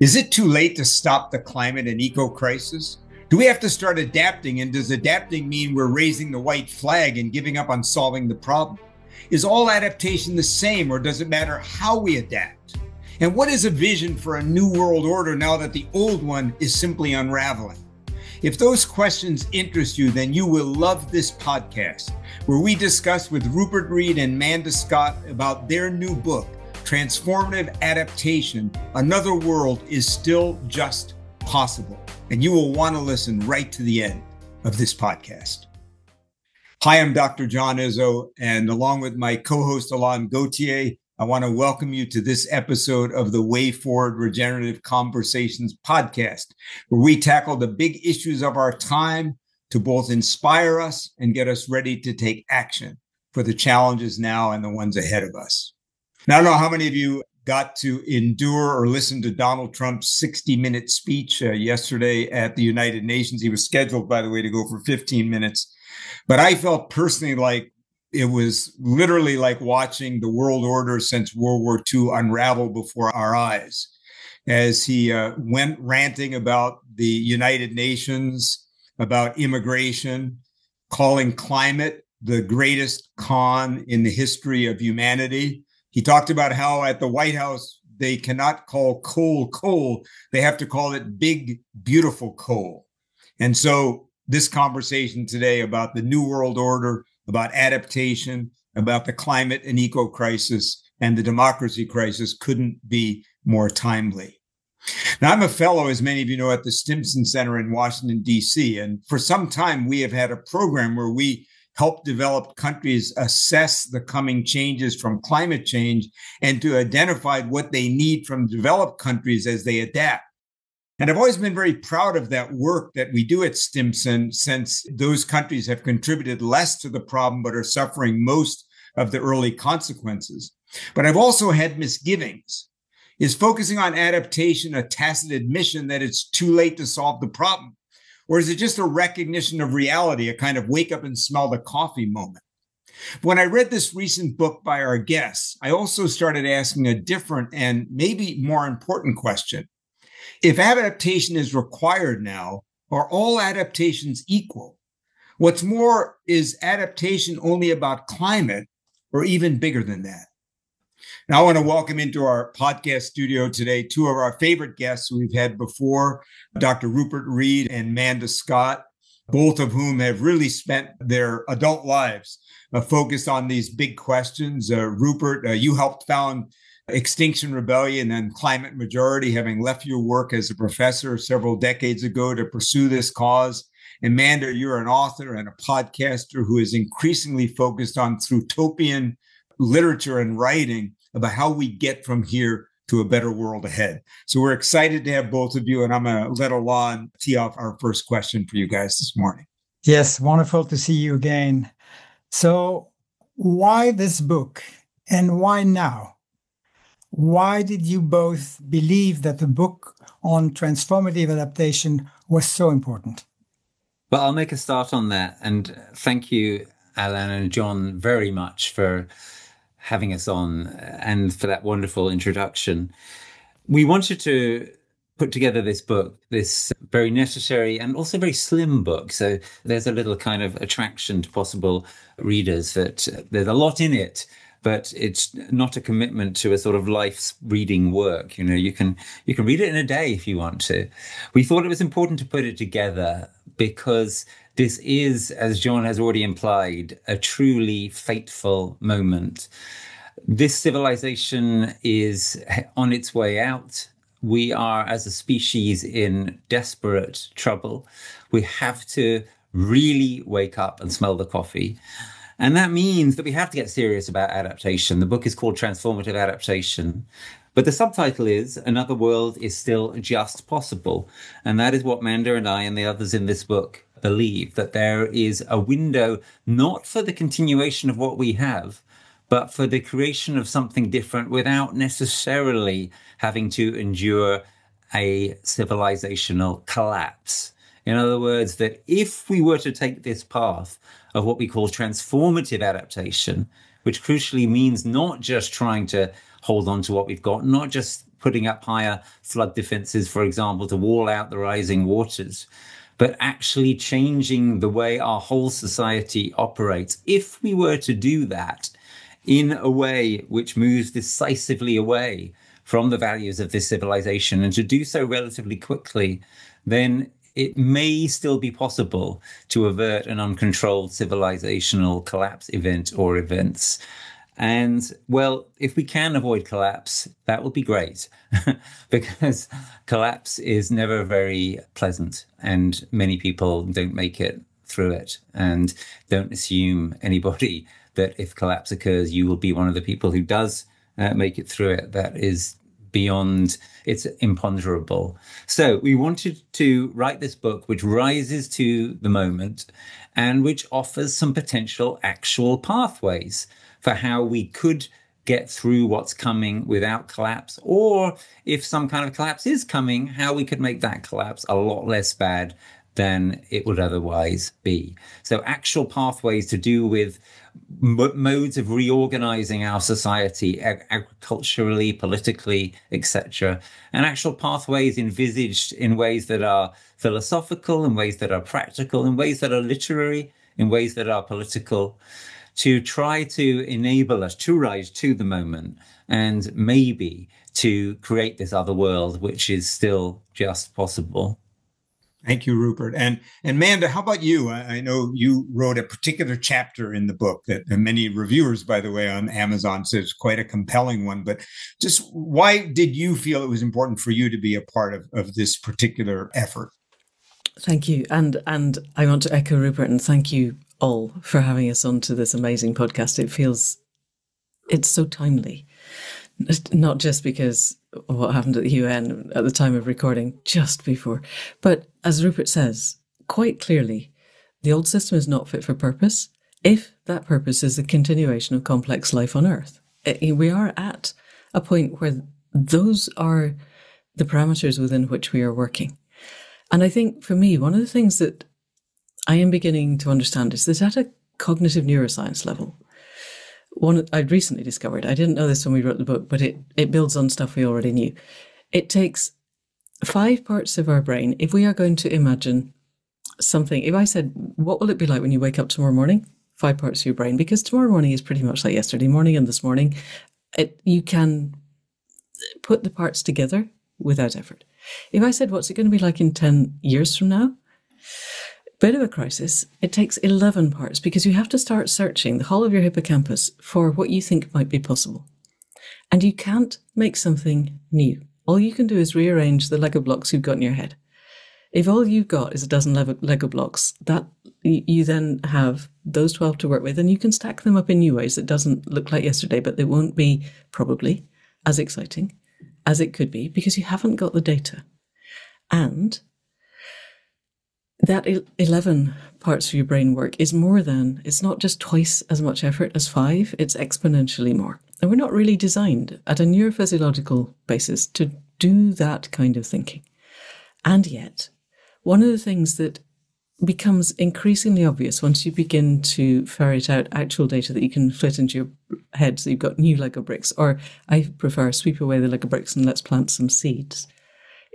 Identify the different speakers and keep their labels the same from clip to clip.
Speaker 1: Is it too late to stop the climate and eco crisis? Do we have to start adapting? And does adapting mean we're raising the white flag and giving up on solving the problem? Is all adaptation the same, or does it matter how we adapt? And what is a vision for a new world order now that the old one is simply unraveling? If those questions interest you, then you will love this podcast, where we discuss with Rupert Reed and Manda about their new book, Transformative Adaptation, Another World is Still Just Possible. And you will want to listen right to the end of this podcast. Hi, I'm Dr. John Izzo, and along with my co-host Alain Gauthier, I want to welcome you to this episode of the Way Forward Regenerative Conversations podcast, where we tackle the big issues of our time to both inspire us and get us ready to take action for the challenges now and the ones ahead of us. Now, I don't know how many of you got to endure or listen to Donald Trump's 60-minute speech yesterday at the United Nations. He was scheduled, by the way, to go for 15 minutes. But I felt personally like it was literally like watching the world order since World War II unravel before our eyes, as he went ranting about the United Nations, about immigration, calling climate the greatest con in the history of humanity. He talked about how at the White House, they cannot call coal coal. They have to call it big, beautiful coal. And so this conversation today about the New World Order, about adaptation, about the climate and eco crisis and the democracy crisis couldn't be more timely. Now, I'm a fellow, as many of you know, at the Stimson Center in Washington, D.C. And for some time, we have had a program where we help developed countries assess the coming changes from climate change and to identify what they need from developed countries as they adapt. And I've always been very proud of that work that we do at Stimson, since those countries have contributed less to the problem but are suffering most of the early consequences. But I've also had misgivings. Is focusing on adaptation a tacit admission that it's too late to solve the problem? Or is it just a recognition of reality, a kind of wake up and smell the coffee moment? When I read this recent book by our guests, I also started asking a different and maybe more important question. If adaptation is required now, are all adaptations equal? What's more, is adaptation only about climate or even bigger than that? Now, I want to welcome into our podcast studio today two of our favorite guests we've had before, Dr. Rupert Reed and Manda, both of whom have really spent their adult lives focused on these big questions. Rupert, you helped found Extinction Rebellion and Climate Majority, having left your work as a professor several decades ago to pursue this cause. And Manda, you're an author and a podcaster who is increasingly focused on utopian literature and writing about how we get from here to a better world ahead. So we're excited to have both of you, and I'm going to let Alain tee off our first question for you guys this morning.
Speaker 2: Yes, wonderful to see you again. So why this book and why now? Why did you both believe that the book on transformative adaptation was so important?
Speaker 3: Well, I'll make a start on that. And thank you, Alain and John, very much for having us on and for that wonderful introduction. We wanted to put together this book, this very necessary and also very slim book. So there's a little kind of attraction to possible readers that there's a lot in it, but it's not a commitment to a sort of life's reading work. You know, you can read it in a day if you want to. We thought it was important to put it together because this is, as John has already implied, a truly fateful moment. This civilization is on its way out. We are, as a species, in desperate trouble. We have to really wake up and smell the coffee. And that means that we have to get serious about adaptation. The book is called Transformative Adaptation. But the subtitle is Another World is Still Just Possible. And that is what Manda and I and the others in this book believe, that there is a window not for the continuation of what we have, but for the creation of something different without necessarily having to endure a civilizational collapse. In other words, that if we were to take this path of what we call transformative adaptation, which crucially means not just trying to hold on to what we've got, not just putting up higher flood defenses, for example, to wall out the rising waters, but actually changing the way our whole society operates. If we were to do that in a way which moves decisively away from the values of this civilization, and to do so relatively quickly, then it may still be possible to avert an uncontrolled civilizational collapse event or events. And, well, if we can avoid collapse, that would be great, because collapse is never very pleasant, and many people don't make it through it. And don't assume, anybody, that if collapse occurs, you will be one of the people who does make it through it. That is beyond, it's imponderable. So we wanted to write this book which rises to the moment and which offers some potential actual pathways for how we could get through what's coming without collapse, or if some kind of collapse is coming, how we could make that collapse a lot less bad than it would otherwise be. So actual pathways to do with modes of reorganizing our society, agriculturally, politically, etc., and actual pathways envisaged in ways that are philosophical, in ways that are practical, in ways that are literary, in ways that are political, to try to enable us to rise to the moment and maybe to create this other world, which is still just possible.
Speaker 1: Thank you, Rupert. And Manda, how about you? I know you wrote a particular chapter in the book that many reviewers, by the way, on Amazon says is quite a compelling one. But just why did you feel it was important for you to be a part of this particular effort?
Speaker 4: Thank you. And I want to echo Rupert and thank you all for having us onto this amazing podcast. It's so timely, not just because of what happened at the UN at the time of recording, just before, but as Rupert says, quite clearly, the old system is not fit for purpose if that purpose is the continuation of complex life on Earth. We are at a point where those are the parameters within which we are working. And I think for me, one of the things that I am beginning to understand is that at a cognitive neuroscience level, one I'd recently discovered, I didn't know this when we wrote the book, but it builds on stuff we already knew. It takes 5 parts of our brain. If we are going to imagine something, if I said, what will it be like when you wake up tomorrow morning? 5 parts of your brain, because tomorrow morning is pretty much like yesterday morning and this morning. You can put the parts together without effort. If I said, what's it going to be like in 10 years from now? Bit of a crisis. It takes 11 parts because you have to start searching the whole of your hippocampus for what you think might be possible. And you can't make something new. All you can do is rearrange the Lego blocks you've got in your head. If all you've got is a dozen Lego blocks, that you then have those 12 to work with, and you can stack them up in new ways that doesn't look like yesterday, but they won't be probably as exciting as it could be because you haven't got the data. And that 11 parts of your brain work is more than, it's not just twice as much effort as 5, it's exponentially more. And we're not really designed at a neurophysiological basis to do that kind of thinking. And yet, one of the things that becomes increasingly obvious once you begin to ferret out actual data that you can fit into your head, so you've got new Lego bricks, or I prefer sweep away the Lego bricks and let's plant some seeds,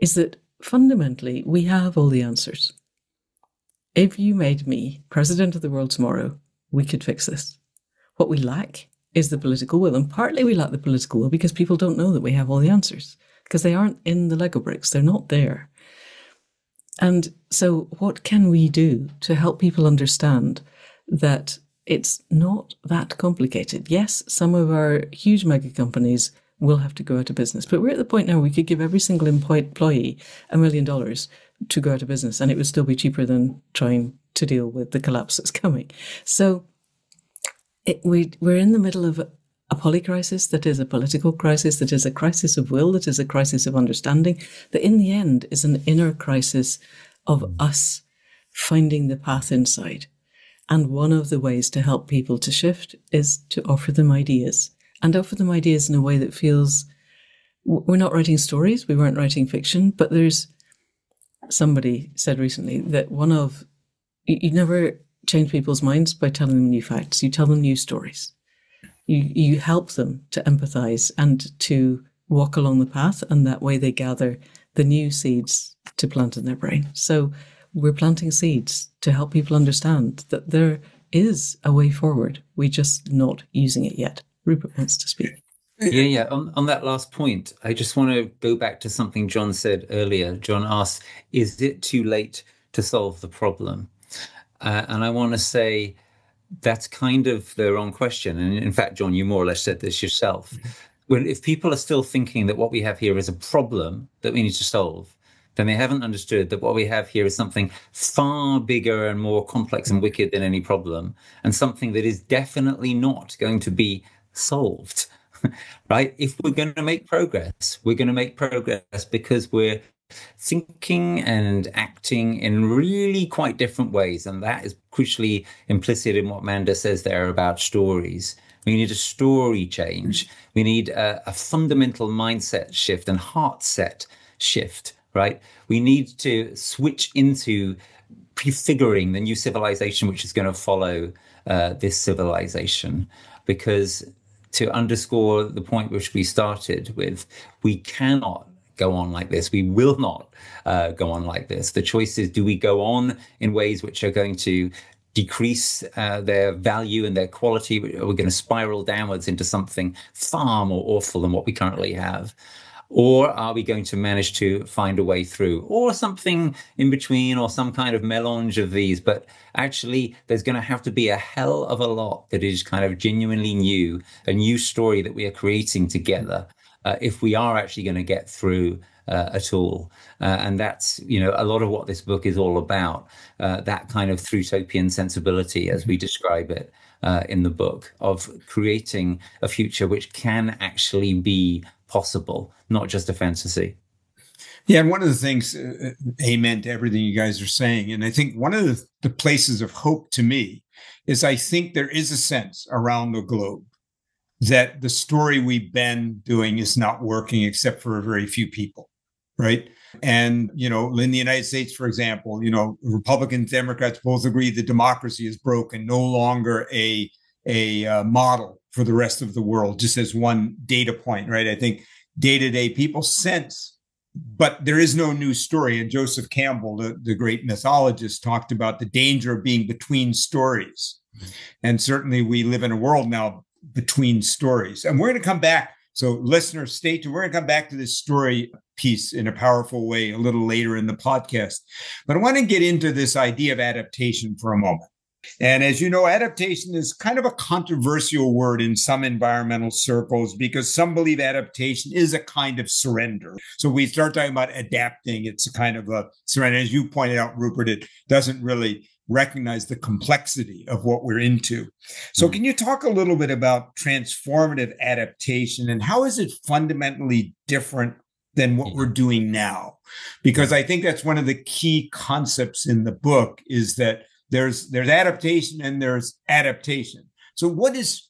Speaker 4: is that fundamentally we have all the answers. If you made me president of the world tomorrow, we could fix this. What we lack is the political will. And partly we lack the political will because people don't know that we have all the answers because they aren't in the Lego bricks. They're not there. And so what can we do to help people understand that it's not that complicated? Yes, some of our huge mega companies will have to go out of business, but we're at the point now we could give every single employee $1 million to go out of business, and it would still be cheaper than trying to deal with the collapse that's coming. So we're in the middle of a polycrisis that is a political crisis, that is a crisis of will, that is a crisis of understanding, that in the end is an inner crisis of us finding the path inside. And one of the ways to help people to shift is to offer them ideas, and offer them ideas in a way that feels, we're not writing stories, we weren't writing fiction, but there's, somebody said recently that you never change people's minds by telling them new facts. You tell them new stories. You help them to empathize and to walk along the path, and that way they gather the new seeds to plant in their brain. So we're planting seeds to help people understand that there is a way forward. We're just not using it yet. Rupert wants to speak.
Speaker 3: Yeah. On that last point, I just want to go back to something John said earlier. John asked, is it too late to solve the problem? And I want to say that's kind of the wrong question. And in fact, John, you more or less said this yourself. Well, if people are still thinking that what we have here is a problem that we need to solve, then they haven't understood that what we have here is something far bigger and more complex and wicked than any problem, and something that is definitely not going to be solved, right? If we're going to make progress, we're going to make progress because we're thinking and acting in really quite different ways. And that is crucially implicit in what Manda says there about stories. We need a story change. We need a fundamental mindset shift and heart set shift, right? We need to switch into prefiguring the new civilization which is going to follow this civilization. Because to underscore the point which we started with, we cannot go on like this. We will not go on like this. The choice is, do we go on in ways which are going to decrease their value and their quality? Are we going to spiral downwards into something far more awful than what we currently have? Or are we going to manage to find a way through, or something in between, or some kind of melange of these? But actually, there's going to have to be a hell of a lot that is kind of genuinely new, a new story that we are creating together, if we are actually going to get through at all. And that's, a lot of what this book is all about, that kind of throughtopian sensibility, as we describe it in the book, of creating a future which can actually be possible, not just a fantasy.
Speaker 1: Yeah, and one of the things, amen to everything you guys are saying, and I think one of the places of hope to me is I think there is a sense around the globe that the story we've been doing is not working except for a very few people, right? And, in the United States, for example, Republicans, Democrats both agree that democracy is broken, no longer a model for the rest of the world, just as one data point, right? I think day-to-day people sense, but there is no new story. And Joseph Campbell, the great mythologist, talked about the danger of being between stories. And certainly we live in a world now between stories. And we're going to come back. So listeners, stay tuned. We're going to come back to this story piece in a powerful way a little later in the podcast. But I want to get into this idea of adaptation for a moment. And as you know, adaptation is kind of a controversial word in some environmental circles because some believe adaptation is a kind of surrender. So we start talking about adapting. It's a kind of a surrender. As you pointed out, Rupert, it doesn't really recognize the complexity of what we're into. So can you talk a little bit about transformative adaptation and how is it fundamentally different than what we're doing now? Because I think that's one of the key concepts in the book is that there's adaptation and there's adaptation. So what is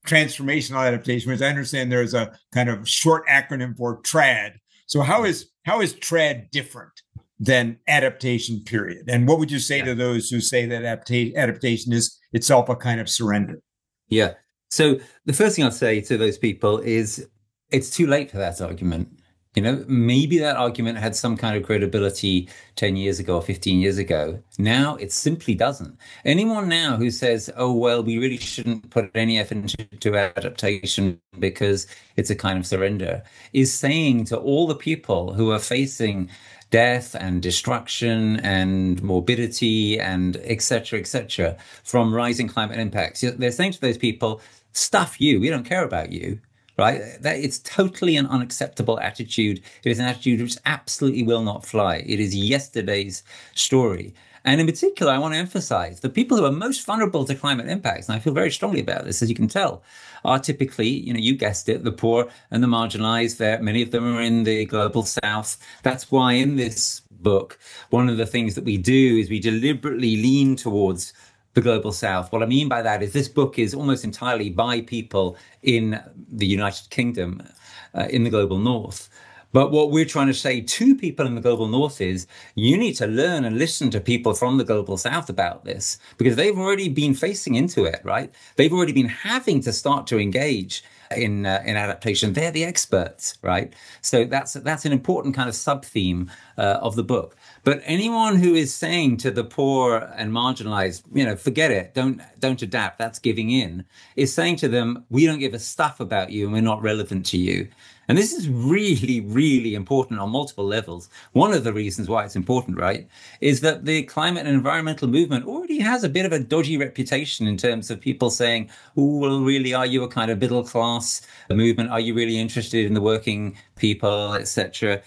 Speaker 1: transformational adaptation? Because I understand there's a kind of short acronym for TRAD. So how is TRAD different than adaptation, period? And what would you say to those who say that adaptation is itself a kind of surrender?
Speaker 3: Yeah. So the first thing I'd say to those people is it's too late for that argument. Maybe that argument had some kind of credibility 10 years ago or 15 years ago. Now it simply doesn't. Anyone now who says, oh, well, we really shouldn't put any effort into adaptation because it's a kind of surrender, is saying to all the people who are facing death and destruction and morbidity and et cetera, from rising climate impacts, they're saying to those people, stuff you, we don't care about you. Right? It's totally an unacceptable attitude. It is an attitude which absolutely will not fly. It is yesterday's story. And in particular, I want to emphasize the people who are most vulnerable to climate impacts, and I feel very strongly about this, as you can tell, are typically, you guessed it, the poor and the marginalized. Many of them are in the global south. That's why in this book, one of the things that we do is we deliberately lean towards the global south. What I mean by that is this book is almost entirely by people in the United Kingdom, in the global north. But what we're trying to say to people in the global north is you need to learn and listen to people from the global south about this because they've already been facing into it, right? They've already been having to start to engage in adaptation. They're the experts, right? So that's an important kind of sub-theme of the book. But anyone who is saying to the poor and marginalized, forget it, don't adapt, that's giving in, is saying to them, we don't give a stuff about you and we're not relevant to you. And this is really, really important on multiple levels. One of the reasons why it's important, right, is that the climate and environmental movement already has a bit of a dodgy reputation in terms of people saying, oh, well, really, are you a kind of middle class movement? Are you really interested in the working people, etc.?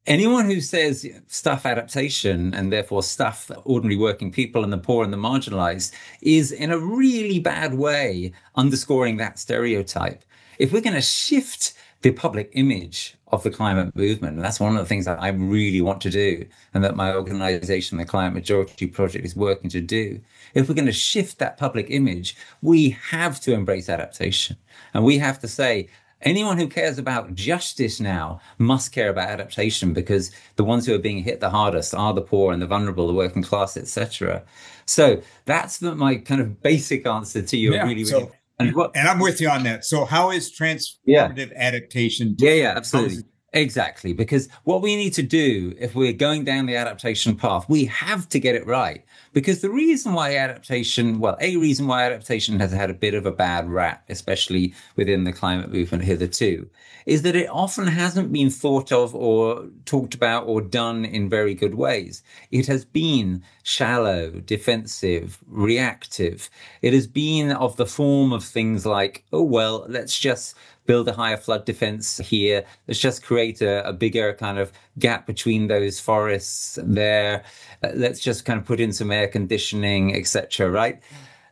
Speaker 3: Anyone who says stuff adaptation and therefore stuff ordinary working people and the poor and the marginalized is in a really bad way underscoring that stereotype. If we're going to shift the public image of the climate movement, and that's one of the things that I really want to do and that my organization, the Climate Majority Project, is working to do. If we're going to shift that public image, we have to embrace adaptation. And we have to say, anyone who cares about justice now must care about adaptation, because the ones who are being hit the hardest are the poor and the vulnerable, the working class, etc. So that's my kind of basic answer to your
Speaker 1: And I'm with you on that. So how is transformative adaptation?
Speaker 3: Yeah, absolutely. Exactly. Because what we need to do if we're going down the adaptation path, we have to get it right. Because the reason why adaptation has had a bit of a bad rap, especially within the climate movement hitherto, is that it often hasn't been thought of or talked about or done in very good ways. It has been shallow, defensive, reactive. It has been of the form of things like, oh, well, let's just build a higher flood defense here. Let's just create a bigger kind of gap between those forests there. Let's just kind of put in some air conditioning, etc. Right?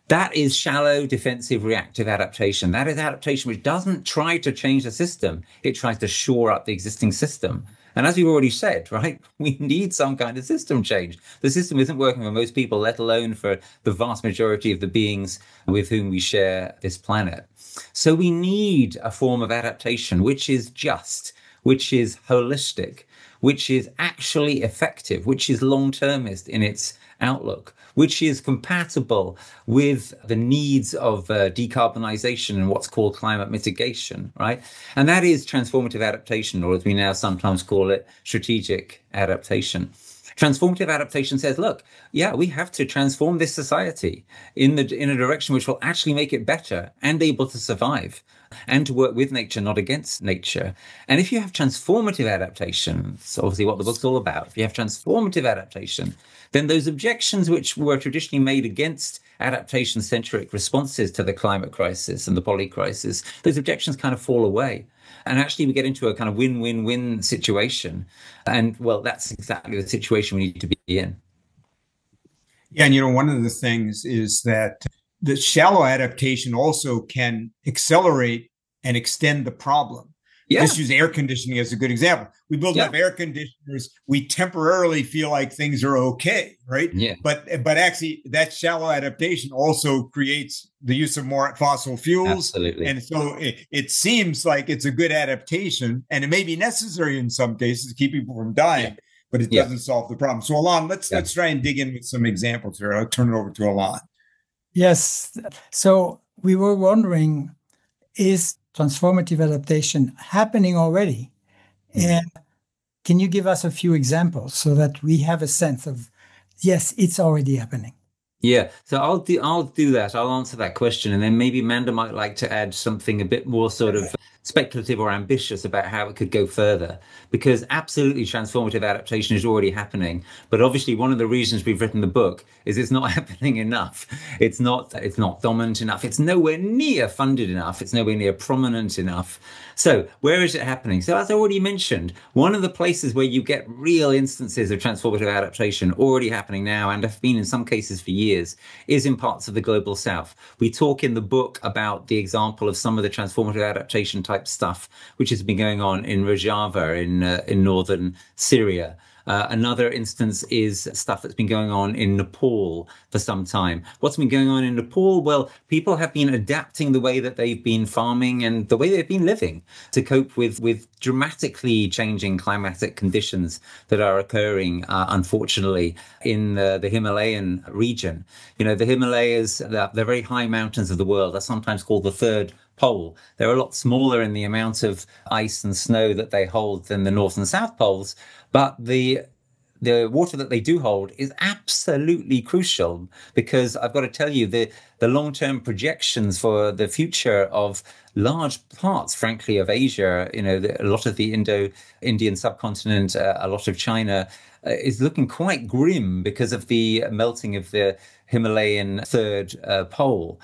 Speaker 3: That is shallow, defensive, reactive adaptation. That is adaptation which doesn't try to change the system. It tries to shore up the existing system. And as we've already said, right, we need some kind of system change. The system isn't working for most people, let alone for the vast majority of the beings with whom we share this planet. So we need a form of adaptation which is just, which is holistic, which is actually effective, which is long-termist in its outlook, which is compatible with the needs of decarbonization and what's called climate mitigation, right? And that is transformative adaptation, or as we now sometimes call it, strategic adaptation. Transformative adaptation says, look, we have to transform this society in a direction which will actually make it better and able to survive and to work with nature, not against nature. And if you have transformative adaptation, it's obviously what the book's all about. If you have transformative adaptation, then those objections which were traditionally made against adaptation-centric responses to the climate crisis and the poly crisis, those objections kind of fall away. And actually we get into a kind of win-win-win situation. And well, that's exactly the situation we need to be in.
Speaker 1: Yeah, and one of the things is that the shallow adaptation also can accelerate and extend the problem. Yeah. Just use air conditioning as a good example. We build up air conditioners. We temporarily feel like things are okay, right?
Speaker 3: Yeah.
Speaker 1: But actually, that shallow adaptation also creates the use of more fossil fuels.
Speaker 3: Absolutely.
Speaker 1: And so it seems like it's a good adaptation, and it may be necessary in some cases to keep people from dying, but it doesn't solve the problem. So, Alain, let's try and dig in with some examples here. I'll turn it over to Alain.
Speaker 2: Yes. So we were wondering, is transformative adaptation happening already? And can you give us a few examples so that we have a sense of, yes, it's already happening?
Speaker 3: Yeah, so I'll do that. I'll answer that question, and then maybe Manda might like to add something a bit more sort of speculative or ambitious about how it could go further, because absolutely transformative adaptation is already happening. But obviously one of the reasons we've written the book is it's not happening enough. It's not dominant enough. It's nowhere near funded enough. It's nowhere near prominent enough. So where is it happening? So as I already mentioned, one of the places where you get real instances of transformative adaptation already happening now, and have been in some cases for years, is in parts of the global south. We talk in the book about the example of some of the transformative adaptation type stuff which has been going on in Rojava in northern Syria. Another instance is stuff that's been going on in Nepal for some time. What's been going on in Nepal? Well, people have been adapting the way that they've been farming and the way they've been living to cope with dramatically changing climatic conditions that are occurring, unfortunately, in the Himalayan region. The Himalayas, the very high mountains of the world, are sometimes called the third Pole. They're a lot smaller in the amount of ice and snow that they hold than the North and South Poles, but the water that they do hold is absolutely crucial, because I've got to tell you, the long-term projections for the future of large parts, frankly, of Asia, a lot of the Indo-Indian subcontinent, a lot of China, is looking quite grim because of the melting of the Himalayan third pole.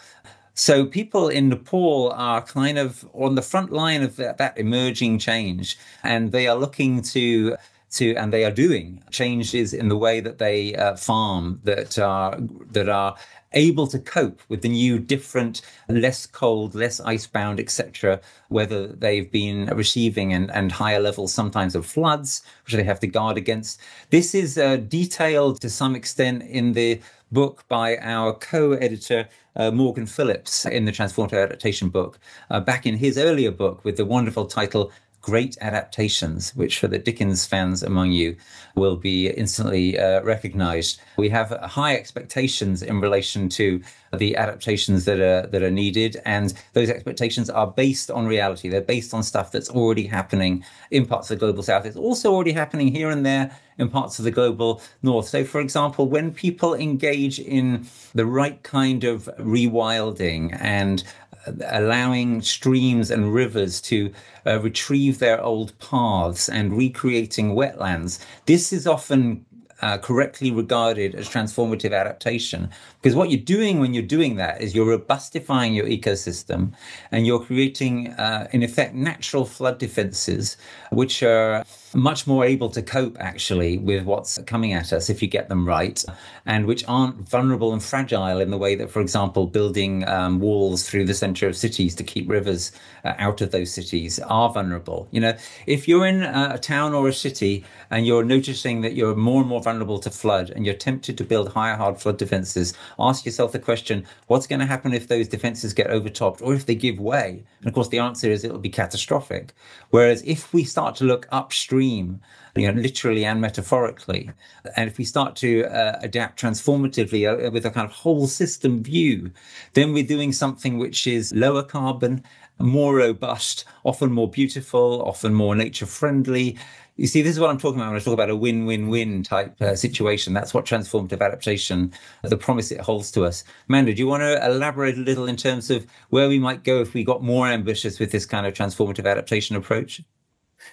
Speaker 3: So people in Nepal are kind of on the front line of that emerging change, and they are looking to and they are doing changes in the way that they farm that are able to cope with the new, different, less cold, less icebound, etc., weather they've been receiving, and higher levels sometimes of floods, which they have to guard against. This is detailed to some extent in the book by our co-editor, Morgan Phillips, in the Transformative Adaptation book, back in his earlier book with the wonderful title Great Adaptations, which for the Dickens fans among you will be instantly recognized. We have high expectations in relation to the adaptations that are needed, and those expectations are based on reality. They're based on stuff that's already happening in parts of the global south. It's also already happening here and there in parts of the global north. So, for example, when people engage in the right kind of rewilding and allowing streams and rivers to retrieve their old paths and recreating wetlands, this is often correctly regarded as transformative adaptation. Because what you're doing when you're doing that is you're robustifying your ecosystem, and you're creating, in effect, natural flood defenses, which are much more able to cope, actually, with what's coming at us if you get them right, and which aren't vulnerable and fragile in the way that, for example, building walls through the center of cities to keep rivers out of those cities are vulnerable. If you're in a town or a city and you're noticing that you're more and more vulnerable to flood, and you're tempted to build higher hard flood defenses, ask yourself the question, what's going to happen if those defenses get overtopped, or if they give way? And of course, the answer is it'll be catastrophic. Whereas if we start to look upstream, literally and metaphorically, and if we start to adapt transformatively with a kind of whole system view, then we're doing something which is lower carbon, more robust, often more beautiful, often more nature friendly. You see, this is what I'm talking about when I talk about a win-win-win type situation. That's what transformative adaptation, the promise it holds to us. Manda, do you want to elaborate a little in terms of where we might go if we got more ambitious with this kind of transformative adaptation approach?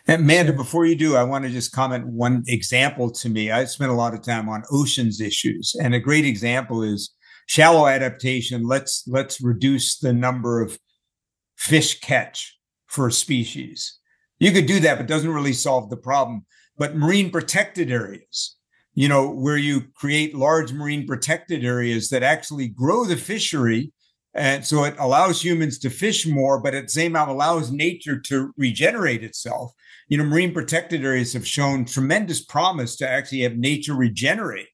Speaker 1: And Manda, before you do, I want to just comment one example to me. I spent a lot of time on oceans issues, and a great example is shallow adaptation. Let's reduce the number of fish catch for a species. You could do that, but it doesn't really solve the problem. But marine protected areas, where you create large marine protected areas that actually grow the fishery, and so it allows humans to fish more, but at the same time allows nature to regenerate itself. Marine protected areas have shown tremendous promise to actually have nature regenerate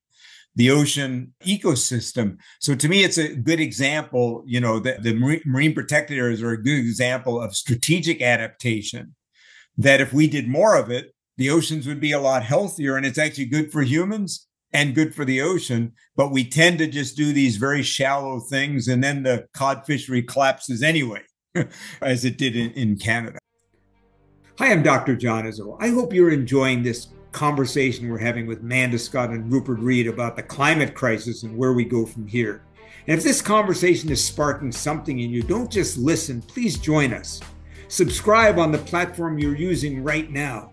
Speaker 1: the ocean ecosystem. So to me, it's a good example, that the marine protected areas are a good example of strategic adaptation, that if we did more of it, the oceans would be a lot healthier, and it's actually good for humans and good for the ocean. But we tend to just do these very shallow things, and then the cod fishery collapses anyway, as it did in Canada. Hi, I'm Dr. John Izzo. I hope you're enjoying this conversation we're having with Manda Scott and Rupert Reed about the climate crisis and where we go from here. And if this conversation is sparking something in you, don't just listen, please join us. Subscribe on the platform you're using right now.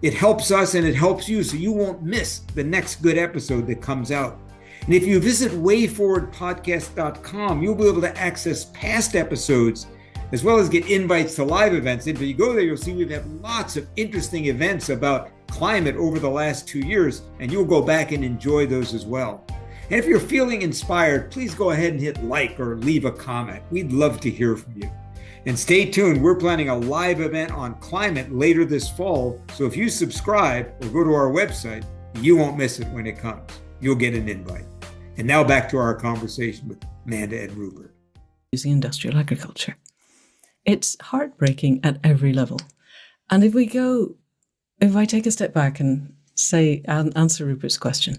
Speaker 1: It helps us and it helps you, so you won't miss the next good episode that comes out. And if you visit wayforwardpodcast.com, you'll be able to access past episodes as well as get invites to live events. And if you go there, you'll see we've had lots of interesting events about climate over the last 2 years, and you'll go back and enjoy those as well. And if you're feeling inspired, please go ahead and hit like or leave a comment. We'd love to hear from you. And stay tuned. We're planning a live event on climate later this fall. So if you subscribe or go to our website, you won't miss it when it comes. You'll get an invite. And now back to our conversation with Manda and Rupert.
Speaker 4: Using industrial agriculture. It's heartbreaking at every level. And if I take a step back and say, answer Rupert's question,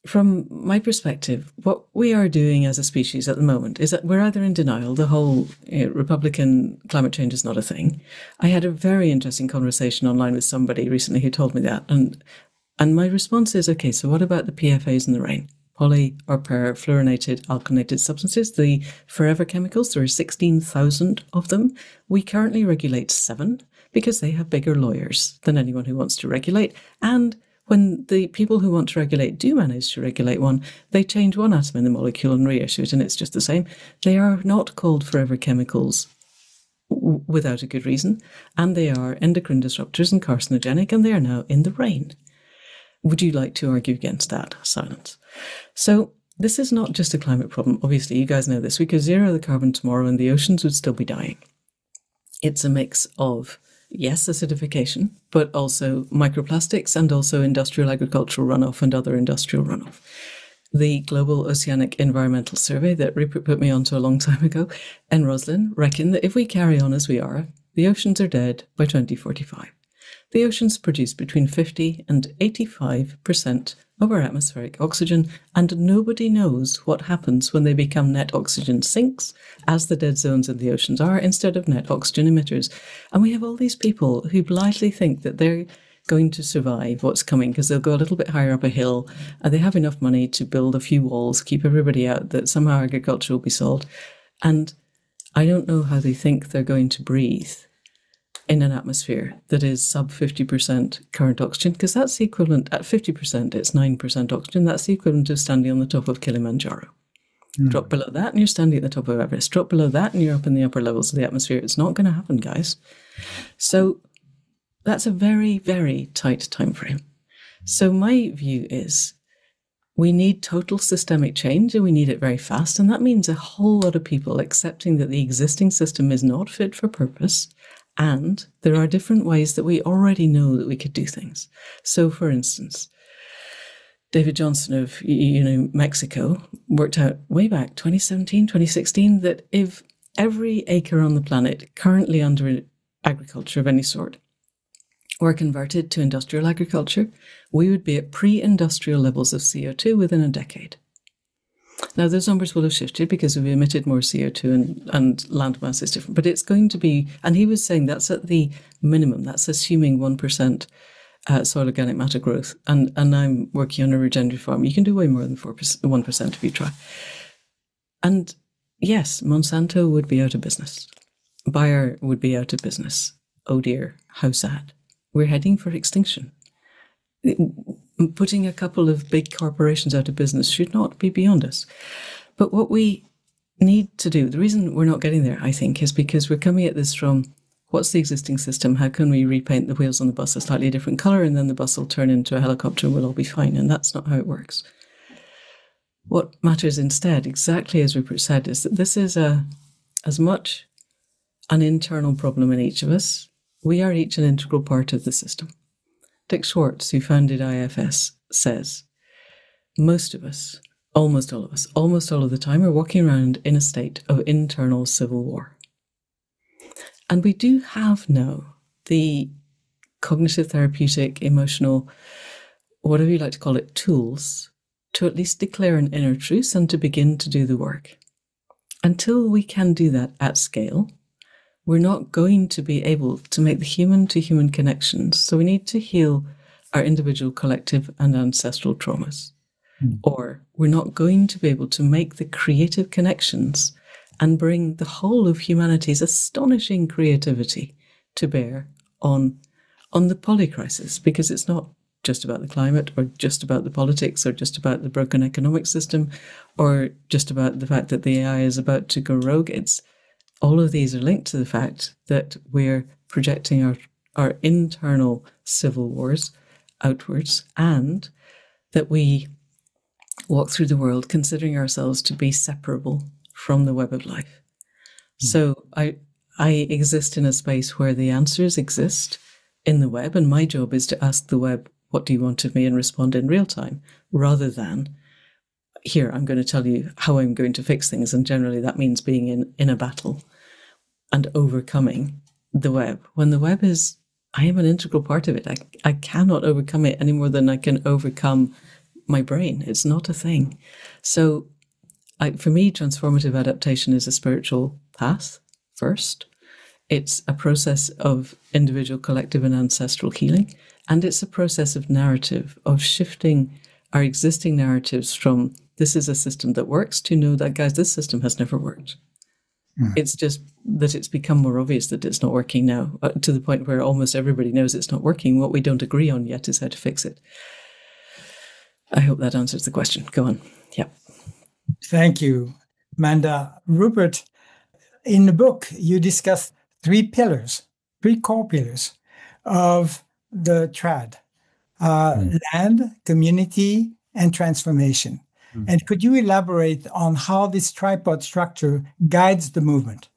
Speaker 4: from my perspective, what we are doing as a species at the moment is that we're either in denial, the whole Republican climate change is not a thing. I had a very interesting conversation online with somebody recently who told me that. And my response is, okay, so what about the PFAs in the rain? Poly or perfluorinated alkylated substances, the forever chemicals, there are 16,000 of them. We currently regulate 7 because they have bigger lawyers than anyone who wants to regulate. And when the people who want to regulate do manage to regulate one, they change one atom in the molecule and reissue it, and it's just the same. They are not called forever chemicals without a good reason, and they are endocrine disruptors and carcinogenic, and they are now in the rain. Would you like to argue against that? Silence. So this is not just a climate problem. Obviously, you guys know this. We could zero the carbon tomorrow and the oceans would still be dying. It's a mix of, yes, acidification, but also microplastics and also industrial agricultural runoff and other industrial runoff. The Global Oceanic Environmental Survey that Rupert put me onto a long time ago and Roslyn reckon that if we carry on as we are, the oceans are dead by 2045. The oceans produce between 50 and 85% of our atmospheric oxygen, and nobody knows what happens when they become net oxygen sinks, as the dead zones in the oceans are, instead of net oxygen emitters. And we have all these people who blithely think that they're going to survive what's coming because they'll go a little bit higher up a hill and they have enough money to build a few walls, keep everybody out, that somehow agriculture will be solved. And I don't know how they think they're going to breathe in an atmosphere that is sub 50% current oxygen, because that's the equivalent, at 50%, it's 9% oxygen. That's the equivalent of standing on the top of Kilimanjaro. Drop below that and you're standing at the top of Everest. Drop below that and you're up in the upper levels of the atmosphere. It's not going to happen, guys. So that's a very, very tight time frame. So my view is we need total systemic change and we need it very fast. And that means a whole lot of people accepting that the existing system is not fit for purpose. And there are different ways that we already know that we could do things. So, for instance, David Johnson of Mexico worked out way back 2017, 2016, that if every acre on the planet currently under agriculture of any sort were converted to industrial agriculture, we would be at pre-industrial levels of CO2 within a decade. Now, those numbers will have shifted because we've emitted more CO2 and land mass is different, but it's going to be, and he was saying that's at the minimum, that's assuming 1% soil organic matter growth. And I'm working on a regenerative farm. You can do way more than 1% if you try. And yes, Monsanto would be out of business. Bayer would be out of business. Oh dear, how sad. We're heading for extinction. Putting a couple of big corporations out of business should not be beyond us. But what we need to do, the reason we're not getting there, I think, is because we're coming at this from what's the existing system? How can we repaint the wheels on the bus a slightly different colour and then the bus will turn into a helicopter and we'll all be fine? And that's not how it works. What matters instead, exactly as Rupert said, is that this is as much an internal problem in each of us. We are each an integral part of the system. Dick Schwartz, who founded IFS, says, most of us, almost all of us, almost all of the time are walking around in a state of internal civil war. And we do have now the cognitive, therapeutic, emotional, whatever you like to call it, tools to at least declare an inner truce and to begin to do the work. Until we can do that at scale, we're not going to be able to make the human-to-human connections. So we need to heal our individual, collective, and ancestral traumas. Or we're not going to be able to make the creative connections and bring the whole of humanity's astonishing creativity to bear on the polycrisis, because it's not just about the climate or just about the politics or just about the broken economic system or just about the fact that the AI is about to go rogue. It's all of these are linked to the fact that we're projecting our internal civil wars outwards, and that we walk through the world considering ourselves to be separable from the web of life. So I exist in a space where the answers exist in the web, and my job is to ask the web, what do you want of me, and respond in real time, rather than, here, I'm going to tell you how I'm going to fix things. And generally that means being in a battle and overcoming the web. When the web I am an integral part of it. I cannot overcome it any more than I can overcome my brain. It's not a thing. So for me, transformative adaptation is a spiritual path first. It's a process of individual, collective, and ancestral healing. And it's a process of narrative, of shifting our existing narratives from this is a system that works to know that, guys, this system has never worked. It's just that it's become more obvious that it's not working now, to the point where almost everybody knows it's not working. What we don't agree on yet is how to fix it. I hope that answers the question. Go on. Yeah.
Speaker 2: Thank you, Manda. Rupert, in the book, you discuss three core pillars of the trad: land, community, and transformation. And could you elaborate on how this tripod structure guides the movement?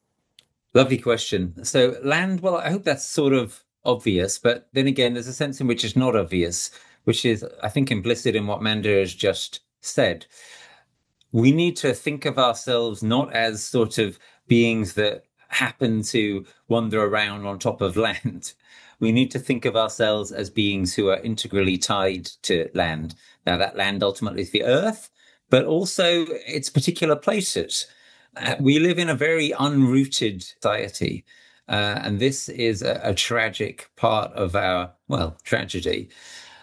Speaker 3: Lovely question. So land, well, I hope that's sort of obvious, but then again, there's a sense in which it's not obvious, which is, I think, implicit in what Manda has just said. We need to think of ourselves not as sort of beings that happen to wander around on top of land. We need to think of ourselves as beings who are integrally tied to land. Now, that land ultimately is the earth, but also its particular places. We live in a very unrooted society, and this is a tragic part of our, tragedy.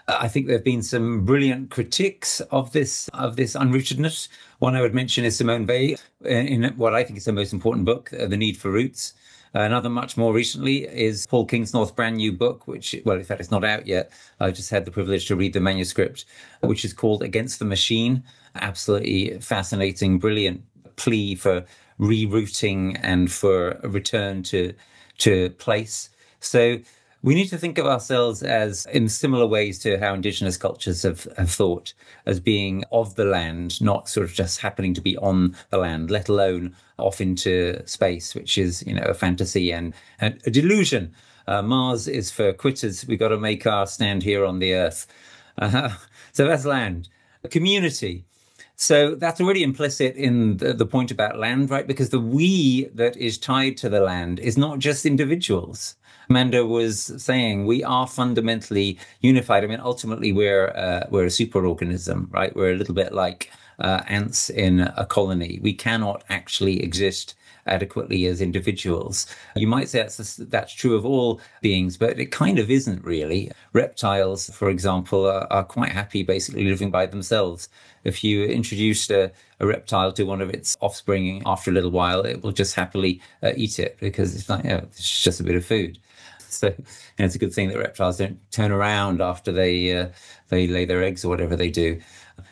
Speaker 3: I think there have been some brilliant critiques of this unrootedness. One I would mention is Simone Weil in what I think is the most important book, The Need for Roots. Another much more recently is Paul Kingsnorth's brand new book, which, in fact, it's not out yet. I just had the privilege to read the manuscript, which is called Against the Machine. Absolutely fascinating, brilliant plea for rerouting and for a return to place. So we need to think of ourselves as, in similar ways to how indigenous cultures have thought, as being of the land, not sort of just happening to be on the land, let alone off into space, which is, a fantasy and a delusion. Mars is for quitters. We've got to make our stand here on the earth. So that's land. Community. So that's already implicit in the point about land, right? Because the we that is tied to the land is not just individuals. Manda was saying we are fundamentally unified. I mean, ultimately, we're a superorganism, right? We're a little bit like ants in a colony. We cannot actually exist adequately as individuals. You might say that's true of all beings, but it kind of isn't really. Reptiles, for example, are quite happy basically living by themselves. If you introduced a reptile to one of its offspring, after a little while, it will just happily eat it because it's like, it's just a bit of food. So it's a good thing that reptiles don't turn around after they lay their eggs or whatever they do.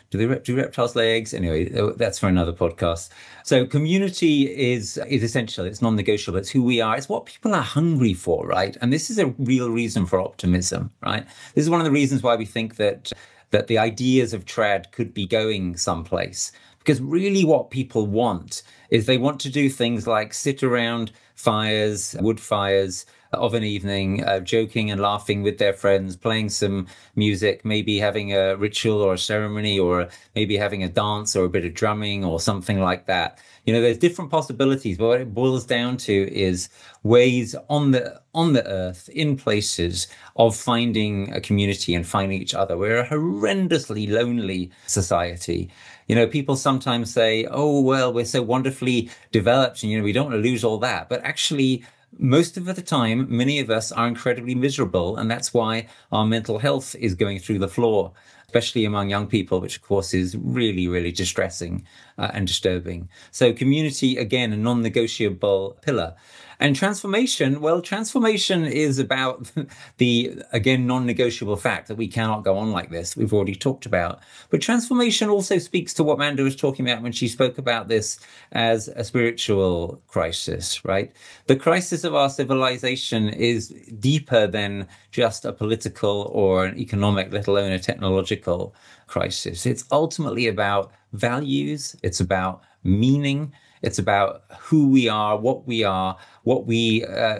Speaker 3: Do reptiles lay eggs? Anyway, that's for another podcast. So community is essential. It's non-negotiable. It's who we are. It's what people are hungry for, right? And this is a real reason for optimism, right? This is one of the reasons why we think that the ideas of trad could be going someplace. Because really what people want is they want to do things like sit around fires, wood fires, of an evening, joking and laughing with their friends, playing some music, maybe having a ritual or a ceremony, or maybe having a dance or a bit of drumming or something like that. There's different possibilities, but what it boils down to is ways on the earth, in places, of finding a community and finding each other. We're a horrendously lonely society. People sometimes say, oh, well, we're so wonderfully developed and, we don't want to lose all that. But actually, most of the time, many of us are incredibly miserable. And that's why our mental health is going through the floor, especially among young people, which, of course, is really, really distressing and disturbing. So community, again, a non-negotiable pillar. And transformation, well, transformation is about the, again, non-negotiable fact that we cannot go on like this. We've already talked about. But transformation also speaks to what Manda was talking about when she spoke about this as a spiritual crisis, right? The crisis of our civilization is deeper than just a political or an economic, let alone a technological crisis. It's ultimately about values. It's about meaning. It's about who we are, what we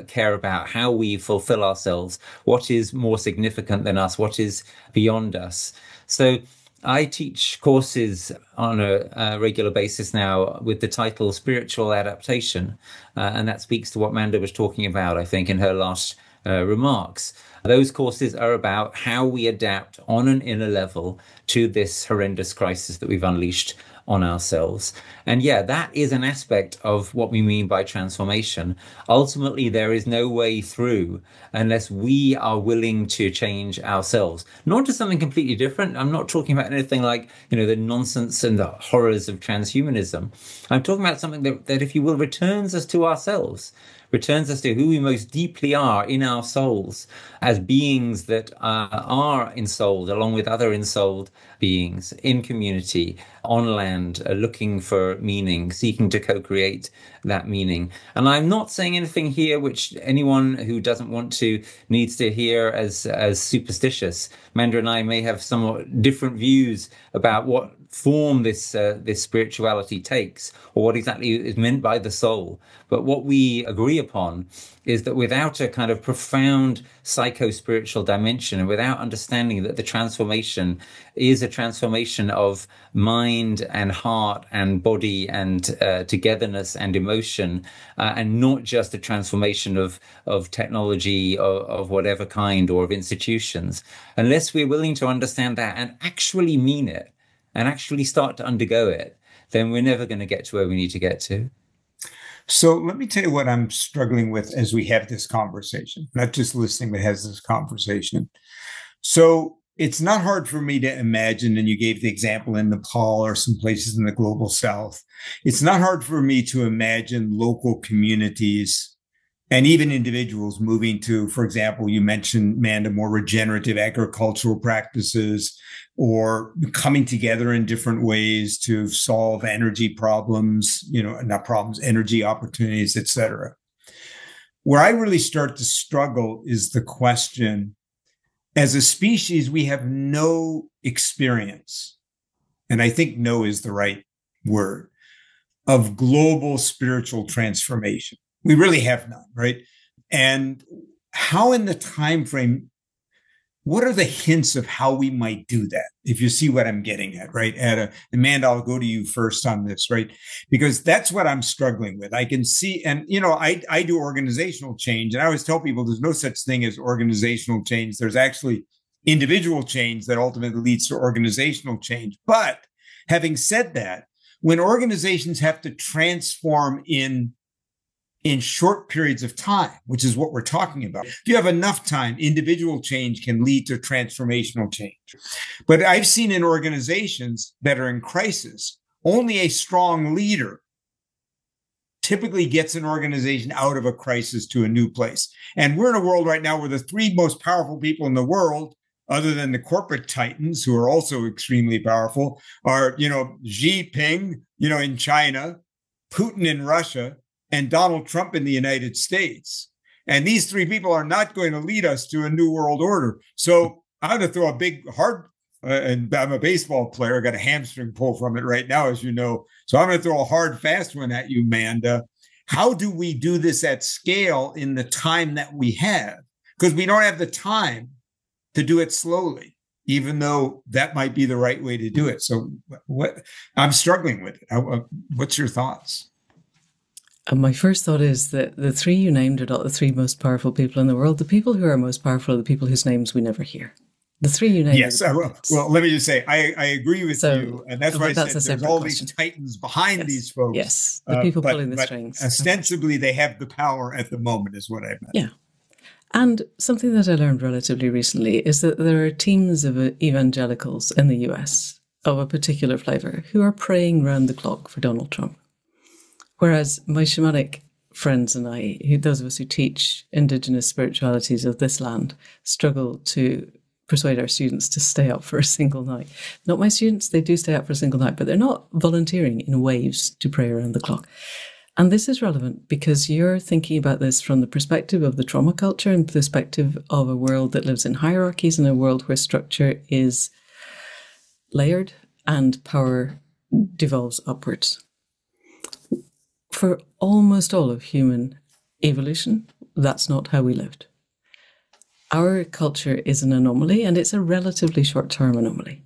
Speaker 3: care about, how we fulfill ourselves, what is more significant than us, what is beyond us. So I teach courses on a regular basis now with the title Spiritual Adaptation. And that speaks to what Manda was talking about, I think, in her last remarks. Those courses are about how we adapt on an inner level to this horrendous crisis that we've unleashed on ourselves. And yeah, that is an aspect of what we mean by transformation. Ultimately, there is no way through unless we are willing to change ourselves, not to something completely different. I'm not talking about anything like, the nonsense and the horrors of transhumanism. I'm talking about something that, if you will, returns us to ourselves, returns us to who we most deeply are in our souls as beings that are ensouled along with other ensouled beings in community, on land, looking for meaning, seeking to co-create that meaning. And I'm not saying anything here which anyone who doesn't want to needs to hear as superstitious. Manda and I may have somewhat different views about what form this spirituality takes, or what exactly is meant by the soul. But what we agree upon is that without a kind of profound psycho-spiritual dimension, and without understanding that the transformation is a transformation of mind and heart and body and togetherness and emotion, and not just a transformation of technology of whatever kind or of institutions, unless we're willing to understand that and actually mean it, and actually start to undergo it, then we're never going to get to where we need to get to.
Speaker 1: So let me tell you what I'm struggling with as we have this conversation, not just listening, but has this conversation. So it's not hard for me to imagine, and you gave the example in Nepal or some places in the global south. It's not hard for me to imagine local communities and even individuals moving to, for example, you mentioned, Manda, more regenerative agricultural practices, or coming together in different ways to solve energy problems, not problems, energy opportunities, et cetera. Where I really start to struggle is the question, as a species, we have no experience, and I think no is the right word, of global spiritual transformation. We really have none, right? And how in the time frame, what are the hints of how we might do that? If you see what I'm getting at, right? And Manda, I'll go to you first on this, right? Because that's what I'm struggling with. I can see, and I do organizational change, and I always tell people there's no such thing as organizational change. There's actually individual change that ultimately leads to organizational change. But having said that, when organizations have to transform in short periods of time, which is what we're talking about. If you have enough time, individual change can lead to transformational change. But I've seen in organizations that are in crisis, only a strong leader typically gets an organization out of a crisis to a new place. And we're in a world right now where the three most powerful people in the world, other than the corporate titans, who are also extremely powerful, are, Xi Jinping, in China, Putin in Russia, and Donald Trump in the United States. And these three people are not going to lead us to a new world order. So I'm going to throw a big hard, and I'm a baseball player, I got a hamstring pull from it right now, as you know. So I'm going to throw a hard, fast one at you, Manda. How do we do this at scale in the time that we have? Because we don't have the time to do it slowly, even though that might be the right way to do it. So I'm struggling with it. What's your thoughts?
Speaker 4: My first thought is that the three you named are not the three most powerful people in the world. The people who are most powerful are the people whose names we never hear. The three you named.
Speaker 1: Yes, well, let me just say, I agree with you. And that's why I said there's all these titans behind these folks.
Speaker 4: Yes, the people pulling the strings.
Speaker 1: Ostensibly, they have the power at the moment, is what I meant.
Speaker 4: Yeah. And something that I learned relatively recently is that there are teams of evangelicals in the US of a particular flavor who are praying round the clock for Donald Trump. Whereas my shamanic friends and I, those of us who teach indigenous spiritualities of this land, struggle to persuade our students to stay up for a single night. Not my students, they do stay up for a single night, but they're not volunteering in waves to pray around the clock. And this is relevant because you're thinking about this from the perspective of the trauma culture and perspective of a world that lives in hierarchies and a world where structure is layered and power devolves upwards. For almost all of human evolution, that's not how we lived. Our culture is an anomaly, and it's a relatively short-term anomaly.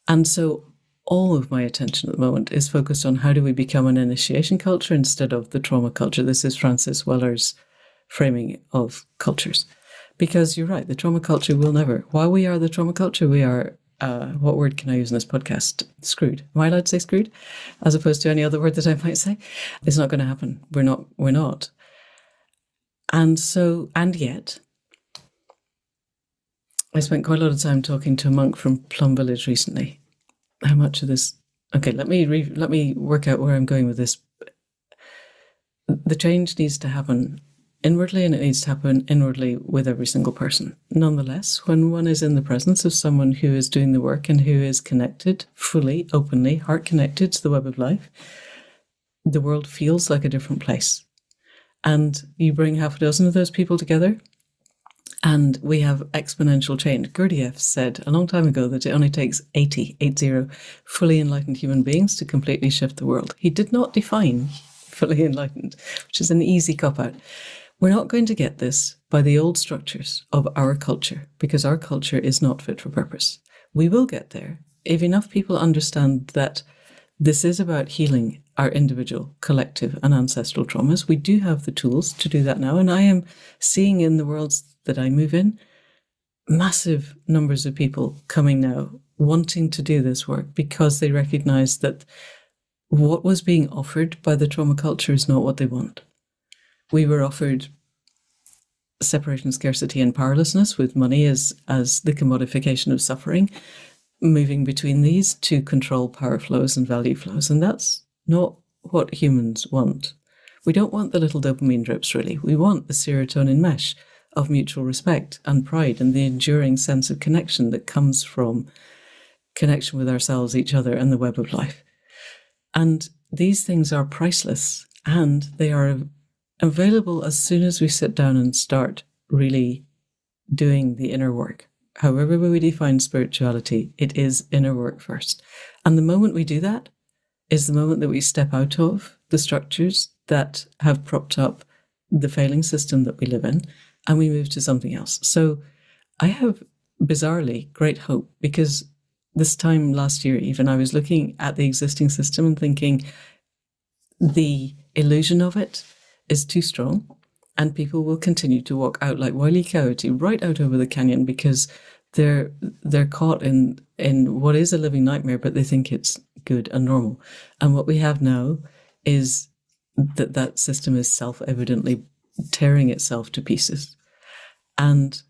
Speaker 4: And so all of my attention at the moment is focused on how do we become an initiation culture instead of the trauma culture. This is Francis Weller's framing of cultures. Because you're right, the trauma culture will never. While we are the trauma culture, we are, what word can I use in this podcast? Screwed. Am I allowed to say screwed? As opposed to any other word that I might say? It's not going to happen. We're not. And yet, I spent quite a lot of time talking to a monk from Plum Village recently. How much of this? Okay, let me work out where I'm going with this. The change needs to happen inwardly, and it needs to happen inwardly with every single person. Nonetheless, when one is in the presence of someone who is doing the work and who is connected fully, openly, heart connected to the web of life, the world feels like a different place. And you bring half a dozen of those people together, and we have exponential change. Gurdjieff said a long time ago that it only takes 80 fully enlightened human beings to completely shift the world. He did not define fully enlightened, which is an easy cop-out. We're not going to get this by the old structures of our culture, because our culture is not fit for purpose. We will get there if enough people understand that this is about healing our individual, collective, and ancestral traumas. We do have the tools to do that now, and I am seeing in the worlds that I move in massive numbers of people coming now wanting to do this work because they recognize that what was being offered by the trauma culture is not what they want. We were offered separation, scarcity, and powerlessness, with money as the commodification of suffering, moving between these to control power flows and value flows. And that's not what humans want. We don't want the little dopamine drips, really. We want the serotonin mesh of mutual respect and pride and the enduring sense of connection that comes from connection with ourselves, each other, and the web of life. And these things are priceless, and they are available as soon as we sit down and start really doing the inner work. However we define spirituality, it is inner work first. And the moment we do that is the moment that we step out of the structures that have propped up the failing system that we live in, and we move to something else. So I have, bizarrely, great hope, because this time last year even, I was looking at the existing system and thinking the illusion of it is too strong, and people will continue to walk out like Wile E. Coyote right out over the canyon because they're caught in what is a living nightmare, but they think it's good and normal. And what we have now is that system is self-evidently tearing itself to pieces. And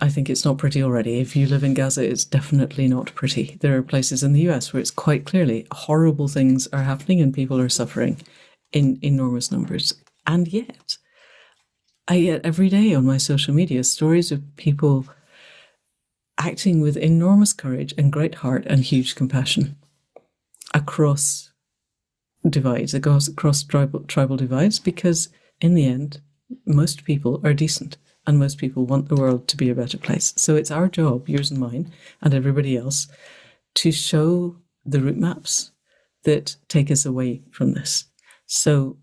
Speaker 4: I think it's not pretty already. If you live in Gaza, it's definitely not pretty. There are places in the US where it's quite clearly horrible things are happening and people are suffering in enormous numbers. And yet, I get every day on my social media stories of people acting with enormous courage and great heart and huge compassion across divides, across tribal divides, because in the end, most people are decent and most people want the world to be a better place. So it's our job, yours and mine, and everybody else, to show the route maps that take us away from this. So,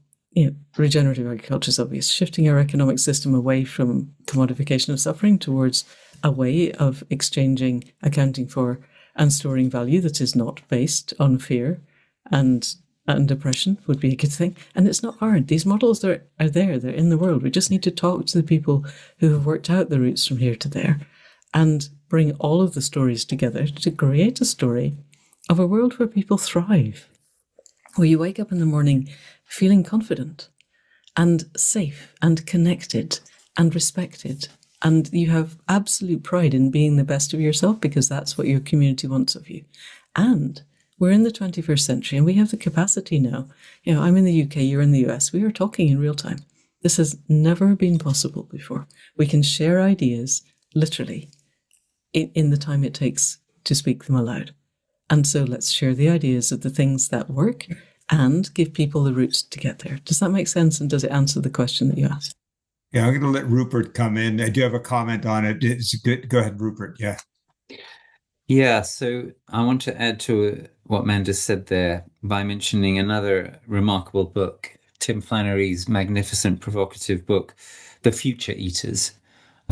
Speaker 4: regenerative agriculture is obvious. Shifting our economic system away from commodification of suffering towards a way of exchanging, accounting for, and storing value that is not based on fear and oppression would be a good thing. And it's not hard. These models are there. They're in the world. We just need to talk to the people who have worked out the routes from here to there and bring all of the stories together to create a story of a world where people thrive, where you wake up in the morning feeling confident and safe and connected and respected. And you have absolute pride in being the best of yourself because that's what your community wants of you. And we're in the 21st century and we have the capacity now. I'm in the UK, you're in the US. We are talking in real time. This has never been possible before. We can share ideas literally in the time it takes to speak them aloud. And so let's share the ideas of the things that work and give people the routes to get there. Does that make sense? And does it answer the question that you asked?
Speaker 1: Yeah, I'm going to let Rupert come in. I do have a comment on it. It's good. Go ahead, Rupert. Yeah.
Speaker 3: Yeah, so I want to add to what Manda said there by mentioning another remarkable book, Tim Flannery's magnificent, provocative book, The Future Eaters.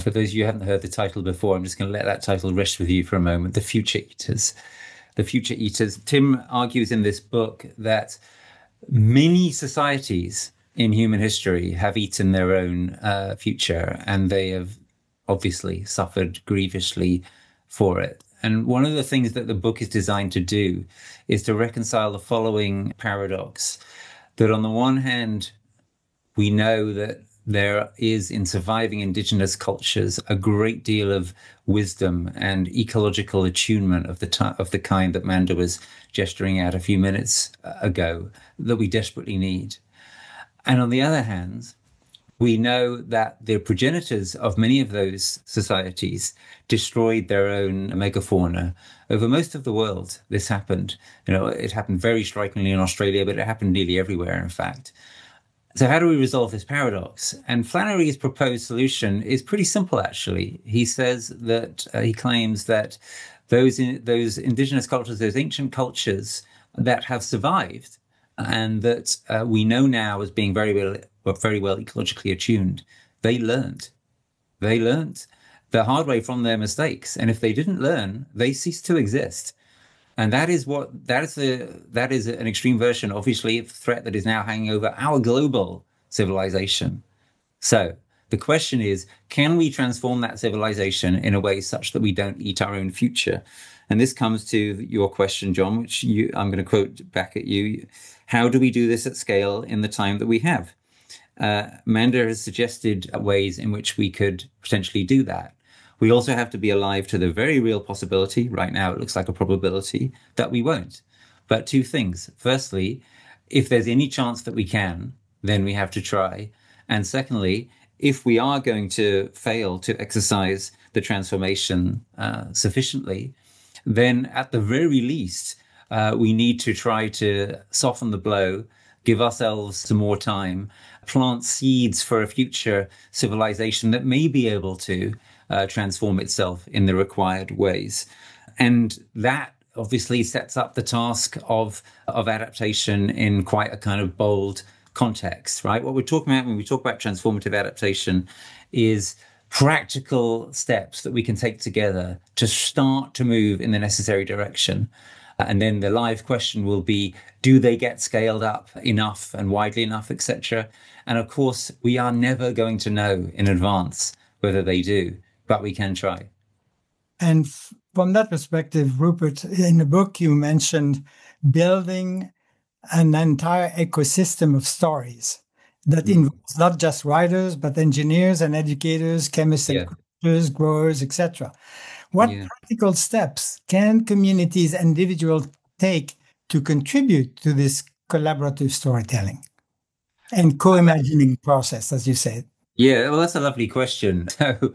Speaker 3: For those of you who haven't heard the title before, I'm just going to let that title rest with you for a moment. The Future Eaters. The Future Eaters. Tim argues in this book that many societies in human history have eaten their own future, and they have obviously suffered grievously for it. And one of the things that the book is designed to do is to reconcile the following paradox: that on the one hand, we know that there is in surviving indigenous cultures a great deal of wisdom and ecological attunement of the kind that Manda was gesturing at a few minutes ago that we desperately need. And on the other hand, we know that the progenitors of many of those societies destroyed their own megafauna. Over most of the world, this happened. It happened very strikingly in Australia, but it happened nearly everywhere, in fact. So how do we resolve this paradox? And Flannery's proposed solution is pretty simple, actually. He says that he claims that those indigenous cultures, those ancient cultures that have survived and that we know now as being very well ecologically attuned, they learned the hard way from their mistakes. And if they didn't learn, they ceased to exist. And that is an extreme version, obviously, of the threat that is now hanging over our global civilization. So the question is, can we transform that civilization in a way such that we don't eat our own future? And this comes to your question, John, which I'm going to quote back at you. How do we do this at scale in the time that we have? Manda has suggested ways in which we could potentially do that. We also have to be alive to the very real possibility, right now it looks like a probability, that we won't. But two things. Firstly, if there's any chance that we can, then we have to try. And secondly, if we are going to fail to exercise the transformation sufficiently, then at the very least, we need to try to soften the blow, give ourselves some more time, plant seeds for a future civilization that may be able to transform itself in the required ways. And that obviously sets up the task of adaptation in quite a kind of bold context, right? What we're talking about when we talk about transformative adaptation is practical steps that we can take together to start to move in the necessary direction. And then the live question will be, do they get scaled up enough and widely enough, etc.? And of course, we are never going to know in advance whether they do, but we can try.
Speaker 2: And from that perspective, Rupert, in the book, you mentioned building an entire ecosystem of stories that involves not just writers, but engineers and educators, chemists and cultures, growers, etc. What practical steps can communities and individuals take to contribute to this collaborative storytelling and co-imagining process, as you said?
Speaker 3: Yeah, well, that's a lovely question. So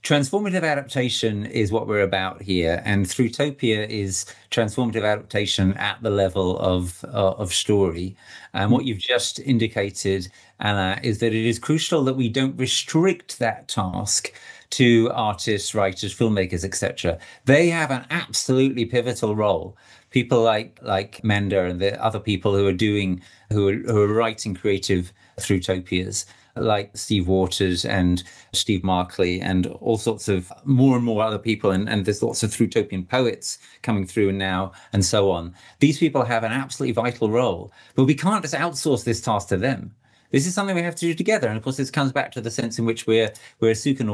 Speaker 3: transformative adaptation is what we're about here. And Throughtopia is transformative adaptation at the level of story. And what you've just indicated, Alain, is that it is crucial that we don't restrict that task to artists, writers, filmmakers, etc. They have an absolutely pivotal role. People like Manda and the other people who are writing creative Throughtopias, like Steve Waters and Steve Markley and all sorts of more and more other people. And there's lots of Throughotopian poets coming through now and so on. These people have an absolutely vital role, but we can't just outsource this task to them. This is something we have to do together. And of course, this comes back to the sense in which we're super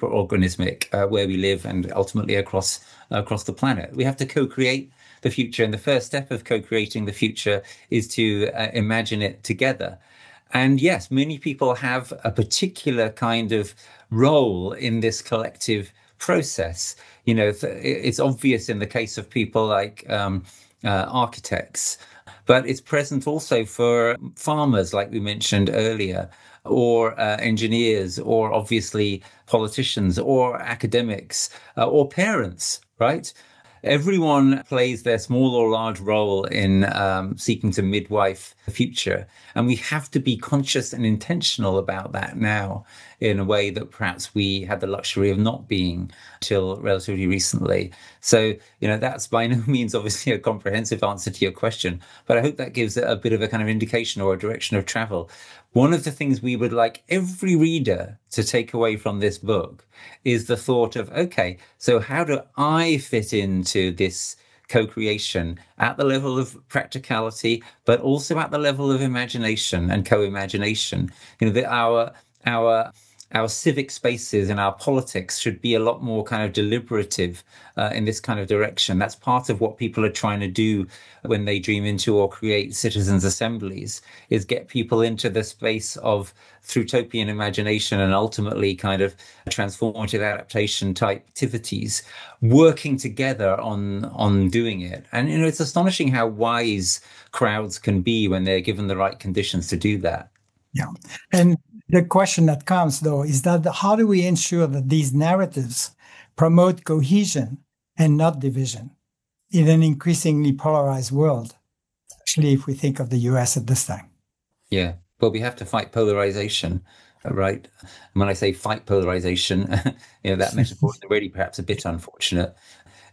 Speaker 3: organismic where we live and ultimately across the planet. We have to co-create the future. And the first step of co-creating the future is to imagine it together. And yes, many people have a particular kind of role in this collective process. It's obvious in the case of people like architects, but it's present also for farmers, like we mentioned earlier, or engineers, or obviously politicians, or academics, or parents, right? Everyone plays their small or large role in seeking to midwife the future. And we have to be conscious and intentional about that now in a way that perhaps we had the luxury of not being till relatively recently. So, that's by no means obviously a comprehensive answer to your question, but I hope that gives a bit of a kind of indication or a direction of travel. One of the things we would like every reader to take away from this book is the thought of, okay, so how do I fit into this co-creation at the level of practicality, but also at the level of imagination and co-imagination. That our civic spaces and our politics should be a lot more kind of deliberative in this kind of direction. That's part of what people are trying to do when they dream into or create citizens' assemblies, is get people into the space of utopian imagination and ultimately kind of transformative adaptation type activities, working together on doing it. And it's astonishing how wise crowds can be when they're given the right conditions to do that.
Speaker 2: Yeah. And the question that comes, though, is that how do we ensure that these narratives promote cohesion and not division in an increasingly polarized world, especially if we think of the US at this time?
Speaker 3: Yeah. Well, we have to fight polarization, right? And when I say fight polarization, that metaphor is already perhaps a bit unfortunate.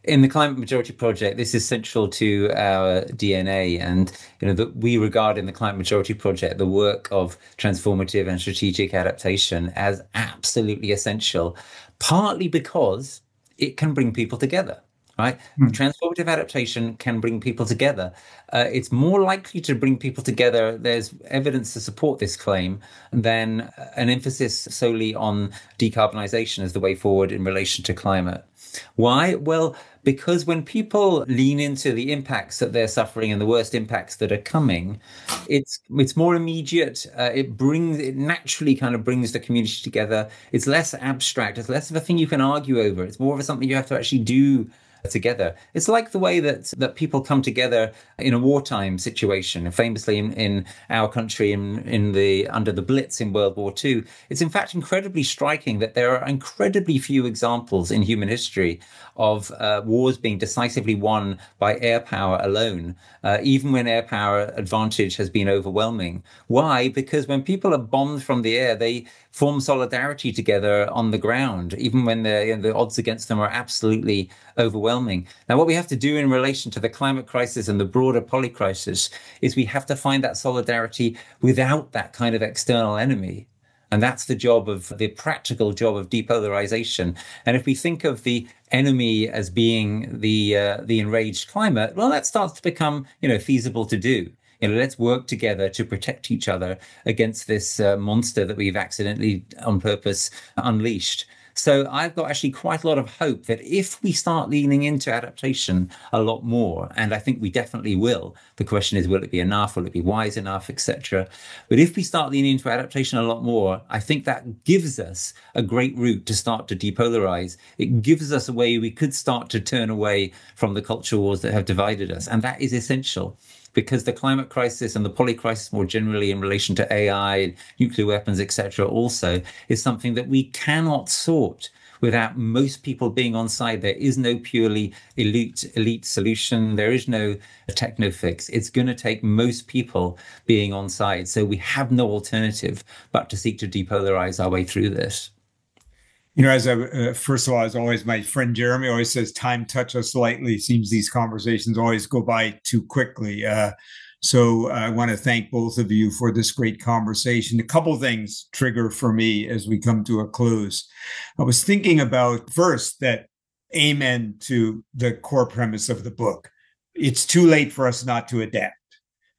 Speaker 3: In the Climate Majority Project, this is central to our DNA, and that we regard in the Climate Majority Project the work of transformative and strategic adaptation as absolutely essential, partly because it can bring people together. Right? Transformative adaptation can bring people together. It's more likely to bring people together, there's evidence to support this claim, than an emphasis solely on decarbonization as the way forward in relation to climate. Why? Well, because when people lean into the impacts that they're suffering and the worst impacts that are coming, it's more immediate. It naturally kind of brings the community together. It's less abstract. It's less of a thing you can argue over. It's more of something you have to actually do together. It's like the way that people come together in a wartime situation. Famously in our country under the Blitz in World War II, it's in fact incredibly striking that there are incredibly few examples in human history of wars being decisively won by air power alone, even when air power advantage has been overwhelming. Why? Because when people are bombed from the air, they form solidarity together on the ground, even when the odds against them are absolutely overwhelming. Now, what we have to do in relation to the climate crisis and the broader polycrisis is we have to find that solidarity without that kind of external enemy. And that's the practical job of depolarization. And if we think of the enemy as being the enraged climate, well, that starts to become, feasible to do. Let's work together to protect each other against this monster that we've accidentally, on purpose, unleashed. So I've got actually quite a lot of hope that if we start leaning into adaptation a lot more, and I think we definitely will, the question is, will it be enough? Will it be wise enough, etc.? But if we start leaning into adaptation a lot more, I think that gives us a great route to start to depolarize. It gives us a way we could start to turn away from the culture wars that have divided us. And that is essential, because the climate crisis and the polycrisis more generally in relation to AI, nuclear weapons, etc., also is something that we cannot sort without most people being on side. There is no purely elite solution. There is no techno fix. It's going to take most people being on side. So we have no alternative but to seek to depolarize our way through this.
Speaker 1: First of all, as always, my friend Jeremy always says, time touch us lightly. Seems these conversations always go by too quickly. So I want to thank both of you for this great conversation. A couple of things trigger for me as we come to a close. I was thinking about first that amen to the core premise of the book. It's too late for us not to adapt.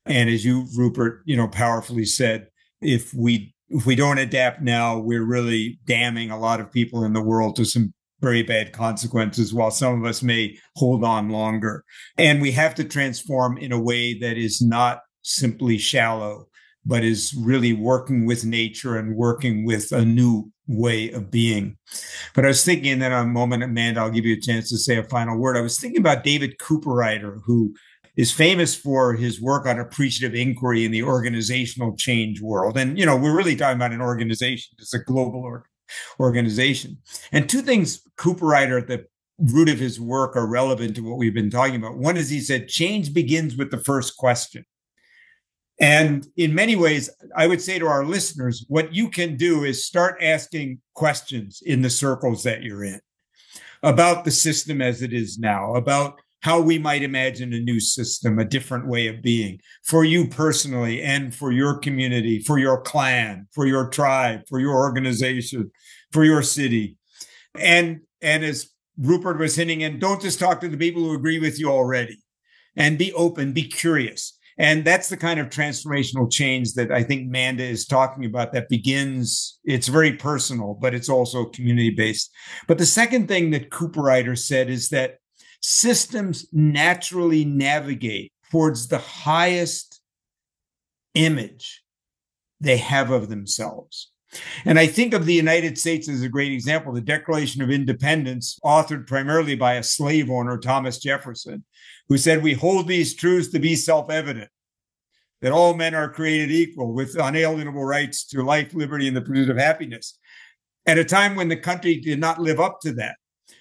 Speaker 1: And as you, Rupert, powerfully said, if we don't adapt now, we're really damning a lot of people in the world to some very bad consequences, while some of us may hold on longer. And we have to transform in a way that is not simply shallow, but is really working with nature and working with a new way of being. But I was thinking, and then a moment, Manda, I'll give you a chance to say a final word. I was thinking about David Cooperrider, who is famous for his work on appreciative inquiry in the organizational change world. And, we're really talking about an organization. It's a global organization. And two things Cooperrider at the root of his work are relevant to what we've been talking about. One is he said, change begins with the first question. And in many ways, I would say to our listeners, what you can do is start asking questions in the circles that you're in about the system as it is now, about how we might imagine a new system, a different way of being for you personally and for your community, for your clan, for your tribe, for your organization, for your city. And as Rupert was hinting, and don't just talk to the people who agree with you already, and be open, be curious. And that's the kind of transformational change that I think Manda is talking about that begins, it's very personal, but it's also community-based. But the second thing that Cooperrider said is that systems naturally navigate towards the highest image they have of themselves. And I think of the United States as a great example. The Declaration of Independence, authored primarily by a slave owner, Thomas Jefferson, who said, "We hold these truths to be self-evident, that all men are created equal with unalienable rights to life, liberty, and the pursuit of happiness," at a time when the country did not live up to that.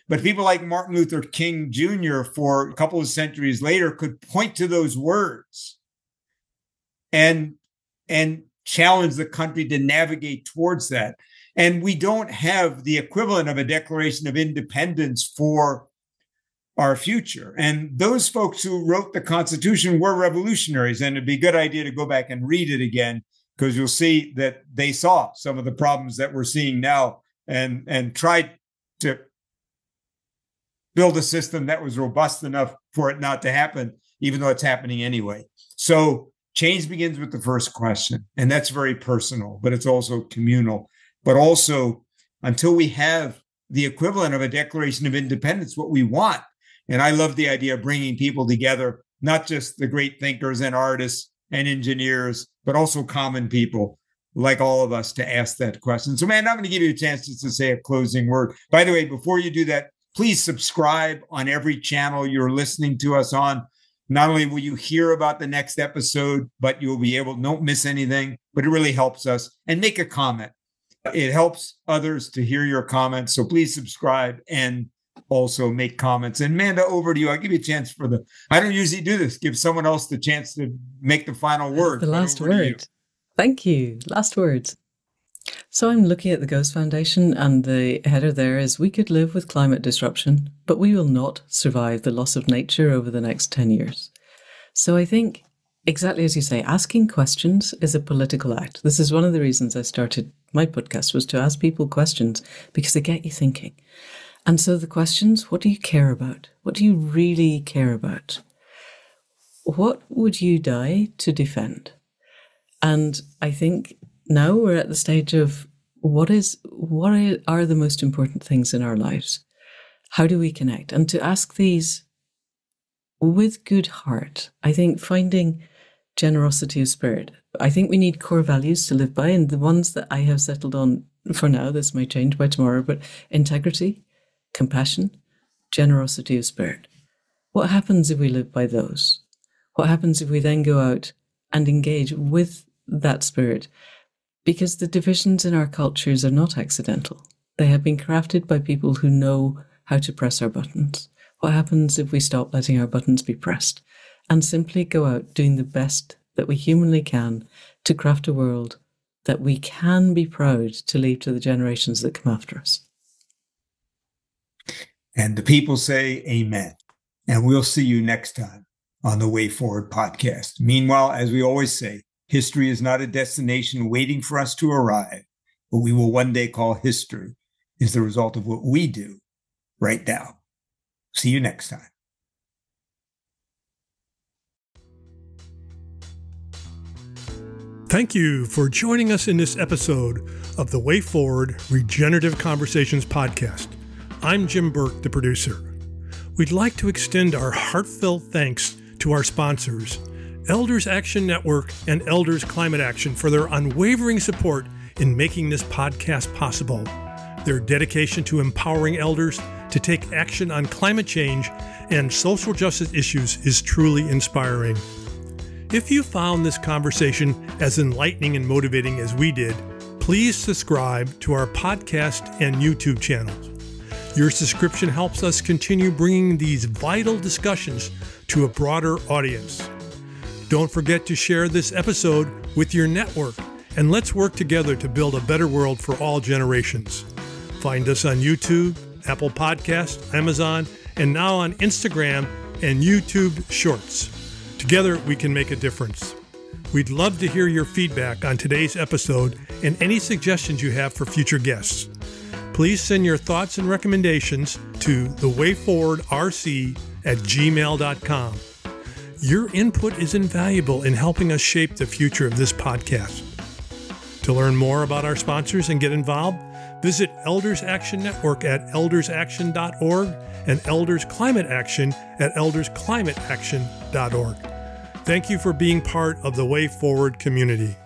Speaker 1: But people like Martin Luther King Jr., for a couple of centuries later, could point to those words and challenge the country to navigate towards that. And we don't have the equivalent of a Declaration of Independence for our future. And those folks who wrote the Constitution were revolutionaries. And it'd be a good idea to go back and read it again, because you'll see that they saw some of the problems that we're seeing now and tried to build a system that was robust enough for it not to happen, even though it's happening anyway. So change begins with the first question, and that's very personal, but it's also communal. But also, until we have the equivalent of a Declaration of Independence, what we want, and I love the idea of bringing people together, not just the great thinkers and artists and engineers, but also common people like all of us to ask that question. So, man, I'm going to give you a chance just to say a closing word. By the way, before you do that, please subscribe on every channel you're listening to us on. Not only will you hear about the next episode, but you'll be able to don't miss anything, but it really helps us. And make a comment. It helps others to hear your comments. So please subscribe and also make comments. And Manda, over to you. I'll give you a chance I don't usually do this, give someone else the chance to make the final word.
Speaker 4: The last word. Thank you. Last words. So I'm looking at the Ghost Foundation, and the header there is, "We could live with climate disruption, but we will not survive the loss of nature over the next 10 years. So I think, exactly as you say, asking questions is a political act. This is one of the reasons I started my podcast, was to ask people questions, because they get you thinking. And so the questions, what do you care about? What do you really care about? What would you die to defend? And I think now we're at the stage of what are the most important things in our lives? How do we connect? And to ask these with good heart. I think finding generosity of spirit. I think we need core values to live by, and the ones that I have settled on for now, this may change by tomorrow, but integrity, compassion, generosity of spirit. What happens if we live by those? What happens if we then go out and engage with that spirit? Because the divisions in our cultures are not accidental. They have been crafted by people who know how to press our buttons. What happens if we stop letting our buttons be pressed and simply go out doing the best that we humanly can to craft a world that we can be proud to leave to the generations that come after us?
Speaker 1: And the people say amen. And we'll see you next time on the Way Forward podcast. Meanwhile, as we always say, history is not a destination waiting for us to arrive, but we will one day call history is the result of what we do right now. See you next time.
Speaker 5: Thank you for joining us in this episode of the Way Forward Regenerative Conversations podcast. I'm Jim Burke, the producer. We'd like to extend our heartfelt thanks to our sponsors, Elders Action Network and Elders Climate Action, for their unwavering support in making this podcast possible. Their dedication to empowering elders to take action on climate change and social justice issues is truly inspiring. If you found this conversation as enlightening and motivating as we did, please subscribe to our podcast and YouTube channels. Your subscription helps us continue bringing these vital discussions to a broader audience. Don't forget to share this episode with your network, and let's work together to build a better world for all generations. Find us on YouTube, Apple Podcasts, Amazon, and now on Instagram and YouTube Shorts. Together, we can make a difference. We'd love to hear your feedback on today's episode and any suggestions you have for future guests. Please send your thoughts and recommendations to thewayforwardrc@gmail.com. Your input is invaluable in helping us shape the future of this podcast. To learn more about our sponsors and get involved, visit Elders Action Network at eldersaction.org and Elders Climate Action at eldersclimateaction.org. Thank you for being part of the Way Forward community.